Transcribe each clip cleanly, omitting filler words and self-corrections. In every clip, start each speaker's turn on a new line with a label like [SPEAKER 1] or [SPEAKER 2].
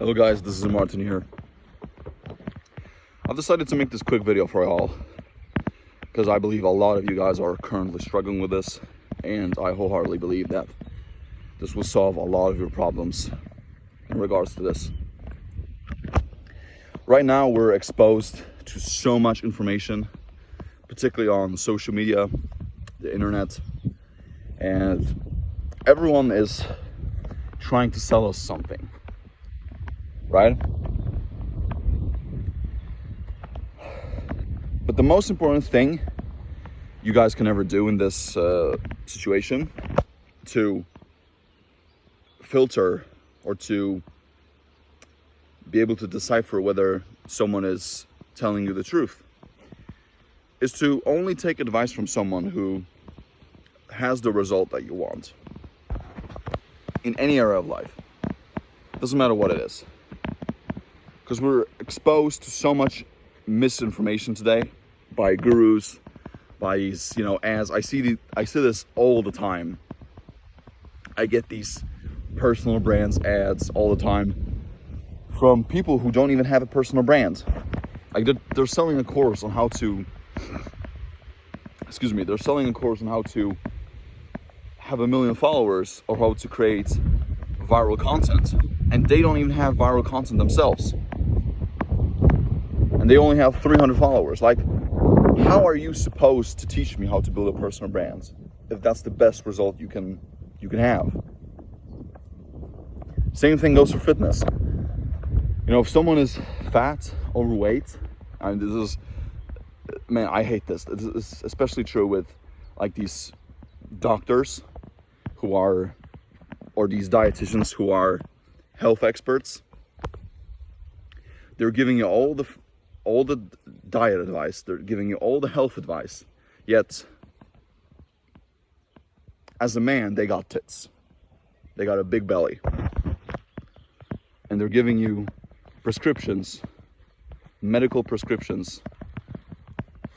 [SPEAKER 1] Hello guys, this is Martin here. I've decided to make this quick video for y'all because I believe a lot of you guys are currently struggling with this, and I wholeheartedly believe that this will solve a lot of your problems in regards to this. Right now we're exposed to so much information, particularly on social media, the internet, and everyone is trying to sell us something, right? But the most important thing you guys can ever do in this situation to filter or to be able to decipher whether someone is telling you the truth is to only take advice from someone who has the result that you want in any area of life. Doesn't matter what it is, because we're exposed to so much misinformation today by gurus, by these, as I see this all the time. I get these personal brands ads all the time from people who don't even have a personal brand. Like they're selling a course on how to they're selling a course on how to have 1 million followers or how to create viral content, and they don't even have viral content themselves, and they only have 300 followers. Like, how are you supposed to teach me how to build a personal brand if that's the best result you can have? Same thing goes for fitness. If someone is fat, overweight, and this is, man, I hate this. It's especially true with like these doctors who are, or these dietitians who are health experts. They're giving you all the diet advice, they're giving you all the health advice, yet as a man they got tits, they got a big belly, and they're giving you prescriptions, medical prescriptions,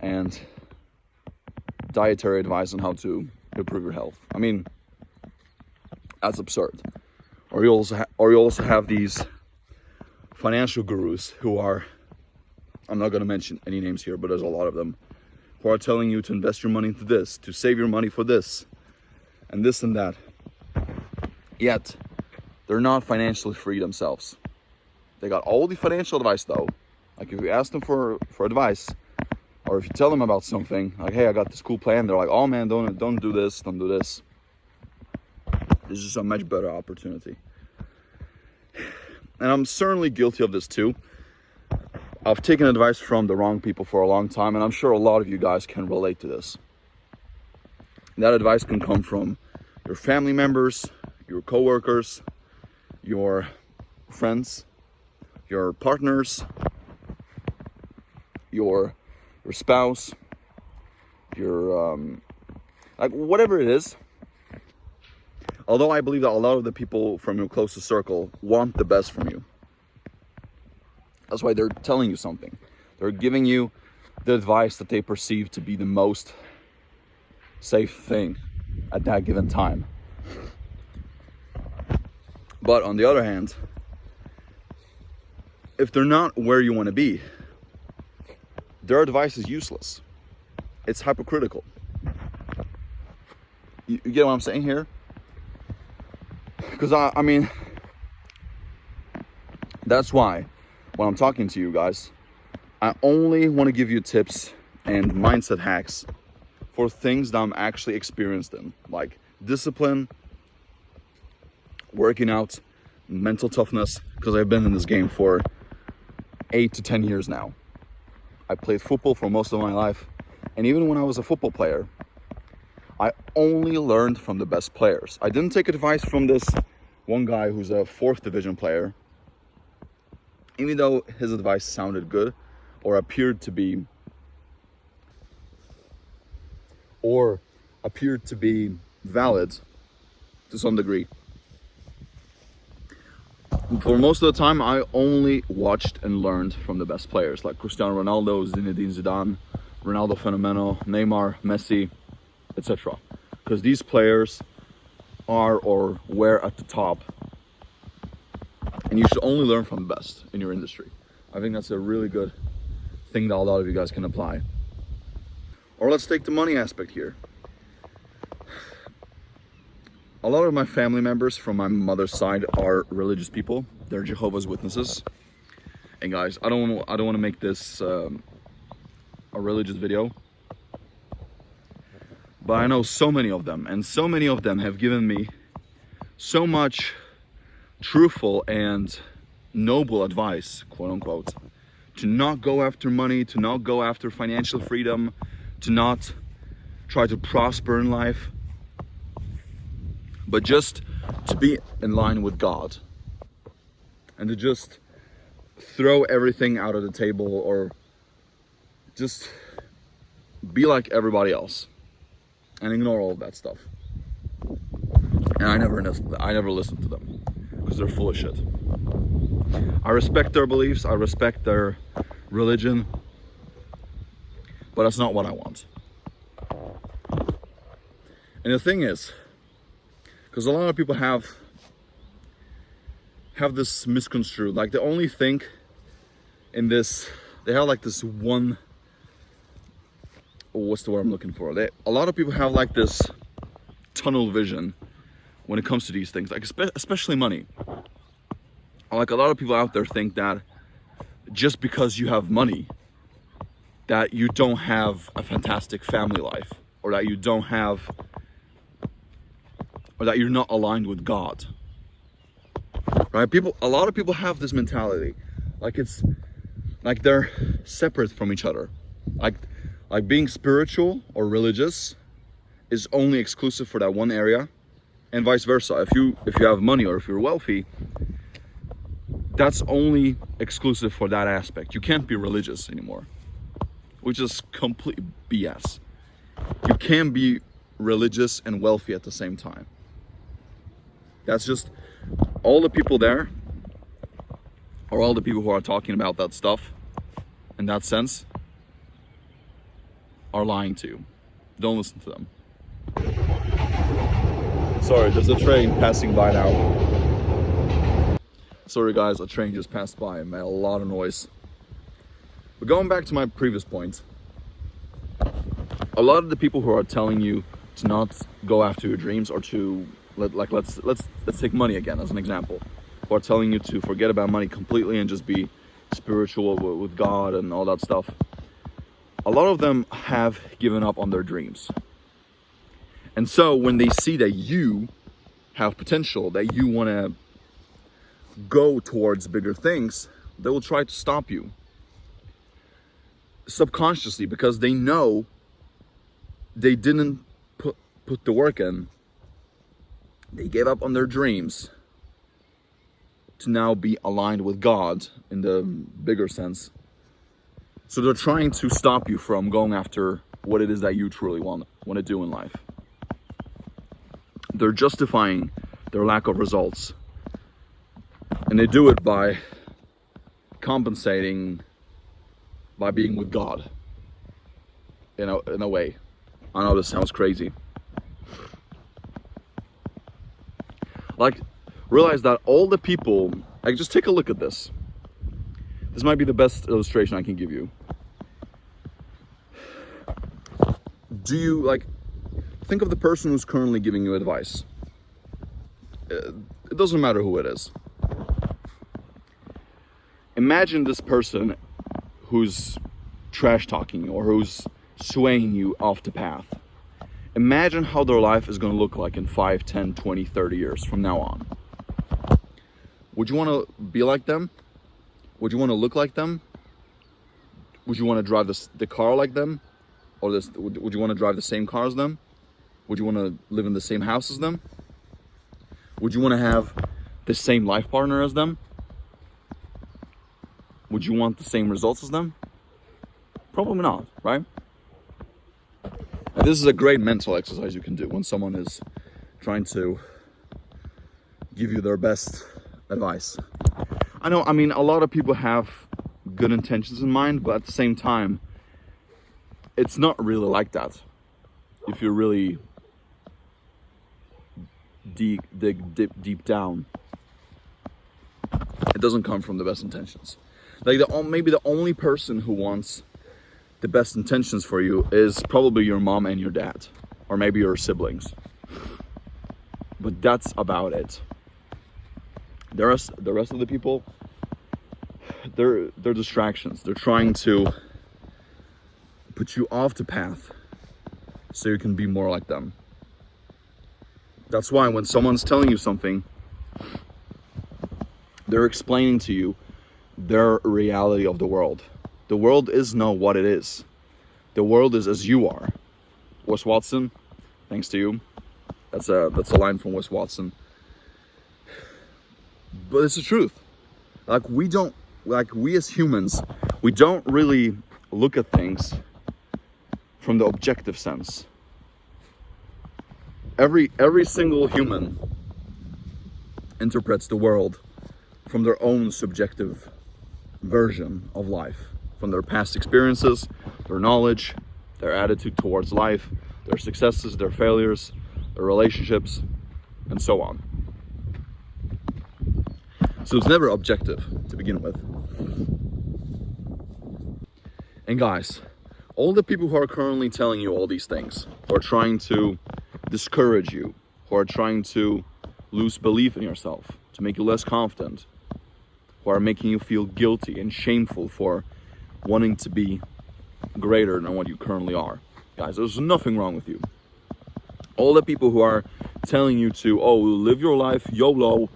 [SPEAKER 1] and dietary advice on how to improve your health. I mean, that's absurd. Or you also have these financial gurus who are, I'm not going to mention any names here, but there's a lot of them, who are telling you to invest your money into this, to save your money for this, and this and that. Yet, they're not financially free themselves. They got all the financial advice though. Like if you ask them for advice, or if you tell them about something, like, hey, I got this cool plan, they're like, oh man, don't do this, don't do this. This is a much better opportunity. And I'm certainly guilty of this too. I've taken advice from the wrong people for a long time, and I'm sure a lot of you guys can relate to this. That advice can come from your family members, your coworkers, your friends, your partners, your spouse, your like whatever it is. Although I believe that a lot of the people from your closest circle want the best from you. That's why they're telling you something. They're giving you the advice that they perceive to be the most safe thing at that given time. But on the other hand, if they're not where you want to be, their advice is useless. It's hypocritical. You get what I'm saying here? Because I mean, that's why when I'm talking to you guys, I only want to give you tips and mindset hacks for things that I'm actually experienced in, like discipline, working out, mental toughness, because I've been in this game for 8 to 10 years now. I played football for most of my life, and even when I was a football player, I only learned from the best players. I didn't take advice from this one guy who's a 4th division player, even though his advice sounded good or appeared to be valid to some degree. For most of the time, I only watched and learned from the best players, like Cristiano Ronaldo, Zinedine Zidane, Ronaldo Fenomeno, Neymar, Messi, etc. Because these players are or were at the top And you should only learn from the best in your industry. I think that's a really good thing that a lot of you guys can apply. Or let's take the money aspect here. A lot of my family members from my mother's side are religious people. They're Jehovah's Witnesses. And guys, I don't want to make this a religious video, but I know so many of them, and so many of them have given me so much truthful and noble advice, quote unquote, to not go after money, to not go after financial freedom, to not try to prosper in life, but just to be in line with God, and to just throw everything out of the table, or just be like everybody else and ignore all of that stuff. And I never listened to them because they're full of shit. I respect their beliefs, I respect their religion, but that's not what I want. And the thing is, because a lot of people have this misconstrued, like they only think in this, they have like this one, what's the word I'm looking for? A lot of people have like this tunnel vision when it comes to these things, like especially money. Like a lot of people out there think that just because you have money, that you don't have a fantastic family life, or that you don't have, or that you're not aligned with God. Right? A lot of people have this mentality, like it's like they're separate from each other. Like being spiritual or religious is only exclusive for that one area, and vice versa. If you have money, or if you're wealthy, that's only exclusive for that aspect. You can't be religious anymore, which is complete BS. You can be religious and wealthy at the same time. That's just, all the people there, or all the people who are talking about that stuff in that sense, are lying to you. Don't listen to them. Sorry, there's a train passing by now. Sorry guys, a train just passed by and made a lot of noise. But going back to my previous point, a lot of the people who are telling you to not go after your dreams, or to let's take money again as an example, who are telling you to forget about money completely and just be spiritual with God and all that stuff, a lot of them have given up on their dreams. And so when they see that you have potential, that you want to go towards bigger things, they will try to stop you subconsciously, because they know they didn't put the work in. They gave up on their dreams to now be aligned with God in the bigger sense. So they're trying to stop you from going after what it is that you truly want to do in life. They're justifying their lack of results. And they do it by compensating by being with God. In a way. I know this sounds crazy. Like, realize that all the people, like, just take a look at this. This might be the best illustration I can give you. Do you, like, think of the person who's currently giving you advice. It doesn't matter who it is. Imagine this person who's trash talking, or who's swaying you off the path. Imagine how their life is going to look like in 5, 10, 20, 30 years from now on. Would you want to be like them? Would you want to look like them? Would you want to drive the car like them? Or would you want to drive the same car as them? Would you want to live in the same house as them? Would you want to have the same life partner as them? Would you want the same results as them? Probably not, right? And this is a great mental exercise you can do when someone is trying to give you their best advice. I know, I mean, a lot of people have good intentions in mind, but at the same time, it's not really like that. If you really dig deep down. it doesn't come from the best intentions. Like maybe the only person who wants the best intentions for you is probably your mom and your dad, or maybe your siblings. But that's about it. The rest of the people, they're distractions. They're trying to put you off the path so you can be more like them. That's why when someone's telling you something, they're explaining to you their reality of the world. The world is not what it is. The world is as you are. Wes Watson, thanks to you. That's a line from Wes Watson. But it's the truth. We as humans, we don't really look at things from the objective sense. Every single human interprets the world from their own subjective version of life, from their past experiences, their knowledge, their attitude towards life, their successes, their failures, their relationships, and so on. So it's never objective to begin with. And guys, all the people who are currently telling you all these things, who are trying to discourage you, who are trying to lose belief in yourself, to make you less confident, who are making you feel guilty and shameful for wanting to be greater than what you currently are. Guys, there's nothing wrong with you. All the people who are telling you to, live your life YOLO,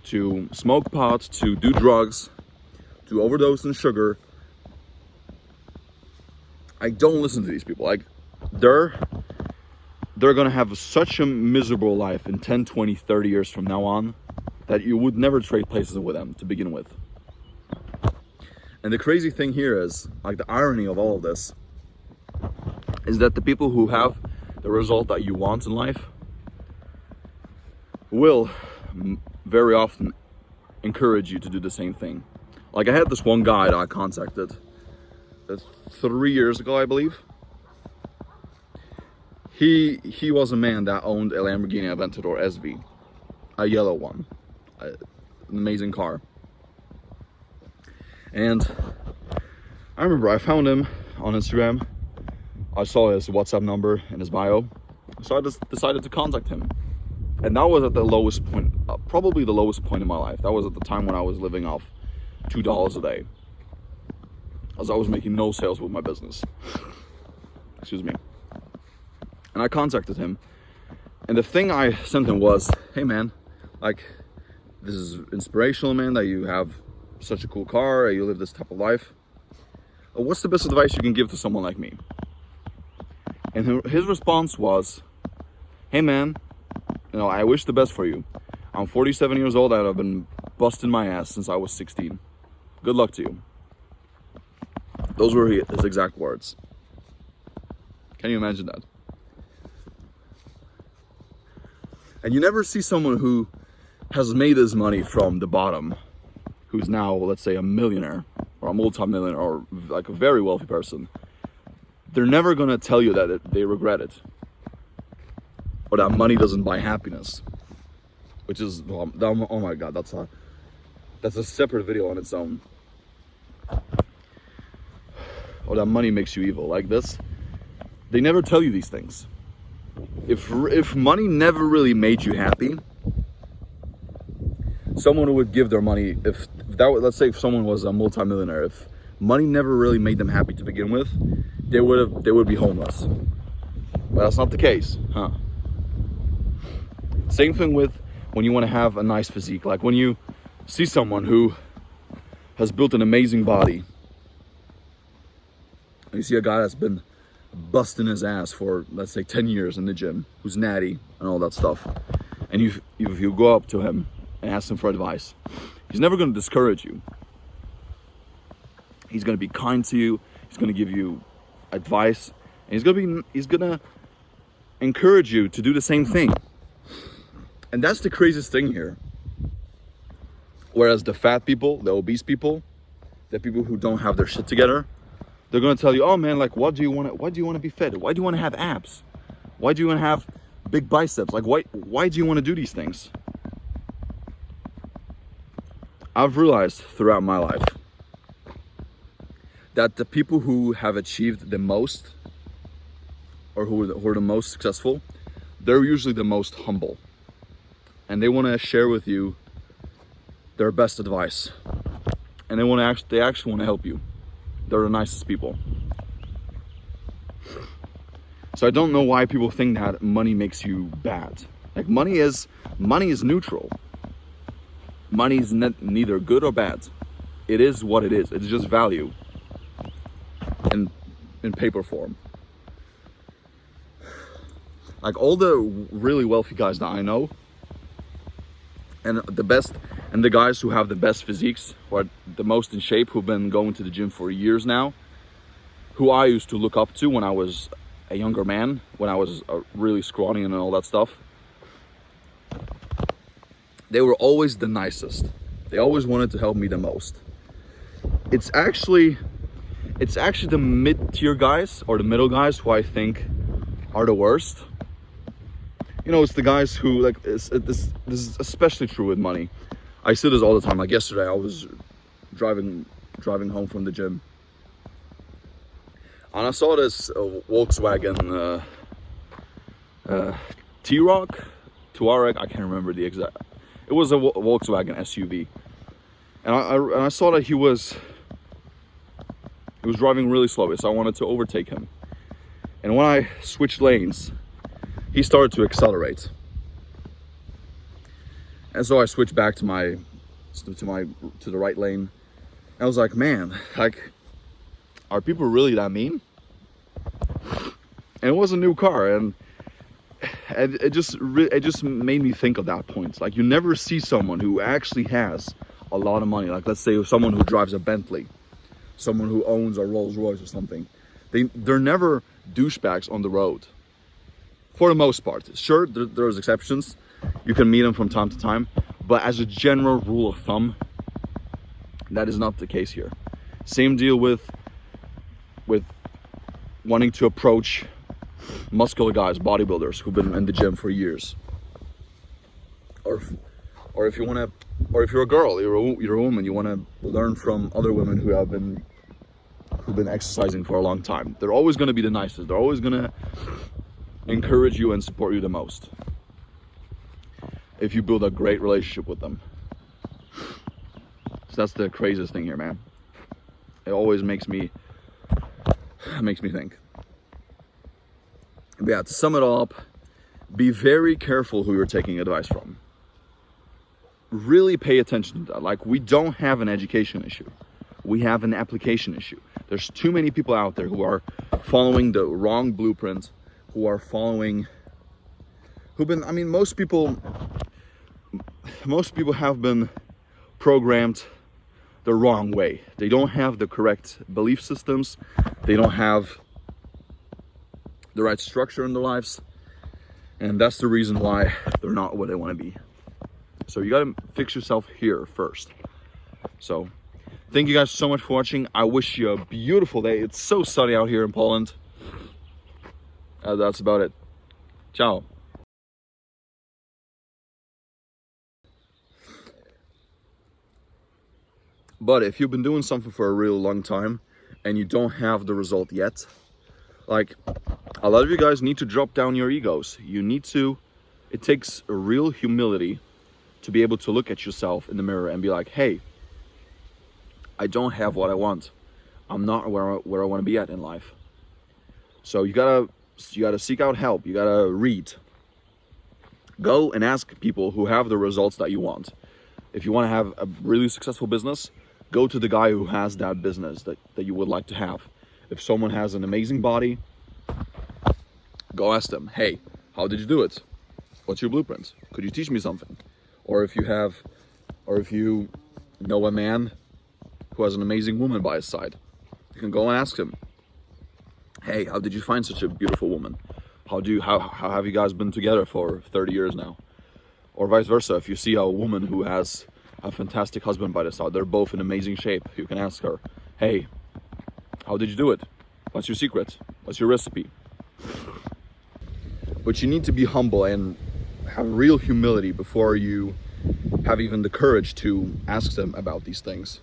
[SPEAKER 1] to smoke pot, to do drugs, to overdose on sugar, I don't listen to these people. Like, they're gonna have such a miserable life in 10, 20, 30 years from now on that you would never trade places with them to begin with. And the crazy thing here is, like, the irony of all of this is that the people who have the result that you want in life will very often encourage you to do the same thing. Like, I had this one guy that I contacted 3 years ago, I believe. He was a man that owned a Lamborghini Aventador SV, a yellow one, an amazing car. And I remember I found him on Instagram. I saw his WhatsApp number in his bio, so I just decided to contact him. And that was at the lowest point, probably the lowest point in my life. That was at the time when I was living off $2 a day, as I was making no sales with my business. Excuse me. And I contacted him, and the thing I sent him was, hey man, like, this is inspirational, man, that you have such a cool car, you live this type of life. What's the best advice you can give to someone like me? And his response was, hey man, I wish the best for you. I'm 47 years old and I've been busting my ass since I was 16. Good luck to you. Those were his exact words. Can you imagine that? And you never see someone who has made his money from the bottom, who's now, let's say, a millionaire or a multi-millionaire or like a very wealthy person. They're never going to tell you that they regret it, or that money doesn't buy happiness, which is, oh my god, that's a separate video on its own. Or that money makes you evil. Like this, they never tell you these things. If money never really made you happy, someone who would give their money, let's say if someone was a multi-millionaire, if money never really made them happy to begin with, they would be homeless. But that's not the case, huh? Same thing with when you want to have a nice physique. Like when you see someone who has built an amazing body, you see a guy that's been busting his ass for, let's say, 10 years in the gym, who's natty and all that stuff, and if you go up to him and ask him for advice, he's never going to discourage you. He's going to be kind to you. He's going to give you advice, and he's going to encourage you to do the same thing. And that's the craziest thing here. Whereas the fat people, the obese people, the people who don't have their shit together, they're gonna tell you, oh man, like, why do you want to be fit? Why do you want to have abs? Why do you want to have big biceps? Like, why do you want to do these things? I've realized throughout my life that the people who have achieved the most, or who are the most successful, they're usually the most humble. And they want to share with you their best advice. And they actually want to help you. They're the nicest people. So I don't know why people think that money makes you bad. Like money is neutral. Money is neither good or bad. It is what it is. It's just value in paper form. Like all the really wealthy guys that I know, and the guys who have the best physiques, who are the most in shape, who've been going to the gym for years now, who I used to look up to when I was a younger man, when I was really scrawny and all that stuff, they were always the nicest. They always wanted to help me the most. It's actually the mid-tier guys or the middle guys who I think are the worst. You know, it's the guys who, like, this is especially true with money. I see this all the time. Like yesterday, I was driving home from the gym, and I saw this Volkswagen T-Roc, Touareg. I can't remember the exact. It was a Volkswagen SUV, and I saw that he was driving really slowly, so I wanted to overtake him. And when I switched lanes, he started to accelerate, and so I switched back to the right lane. I was like, man, like, are people really that mean? And it was a new car, and it just made me think of that point. Like, you never see someone who actually has a lot of money. Like, let's say someone who drives a Bentley, someone who owns a Rolls Royce or something. They're never douchebags on the road. For the most part. Sure, there's exceptions. You can meet them from time to time. But as a general rule of thumb, that is not the case here. Same deal with wanting to approach muscular guys, bodybuilders who've been in the gym for years. Or if you're a girl, you're a woman, you want to learn from other women who've been exercising for a long time. They're always going to be the nicest. They're always going to encourage you and support you the most if you build a great relationship with them. So that's the craziest thing here, man. It always makes me think. But yeah, to sum it all up, be very careful who you're taking advice from. Really pay attention to that. Like, we don't have an education issue. We have an application issue. There's too many people out there who are following the wrong blueprint, most people have been programmed the wrong way. They don't have the correct belief systems. They don't have the right structure in their lives. And that's the reason why they're not what they want to be. So you got to fix yourself here first. So thank you guys so much for watching. I wish you a beautiful day. It's so sunny out here in Poland. That's about it. Ciao. But if you've been doing something for a really long time and you don't have the result yet, like, a lot of you guys need to drop down your egos. It takes a real humility to be able to look at yourself in the mirror and be like, hey, I don't have what I want. I'm not where I want to be at in life. So you gotta seek out help. You gotta read. Go and ask people who have the results that you want. If you want to have a really successful business, go to the guy who has that business that you would like to have. If someone has an amazing body, go ask them, hey, how did you do it? What's your blueprint? Could you teach me something? Or if you know a man who has an amazing woman by his side, you can go and ask him, hey, how did you find such a beautiful woman? How have you guys been together for 30 years now? Or vice versa, if you see a woman who has a fantastic husband by the side, they're both in amazing shape, you can ask her, hey, how did you do it? What's your secret? What's your recipe? But you need to be humble and have real humility before you have even the courage to ask them about these things.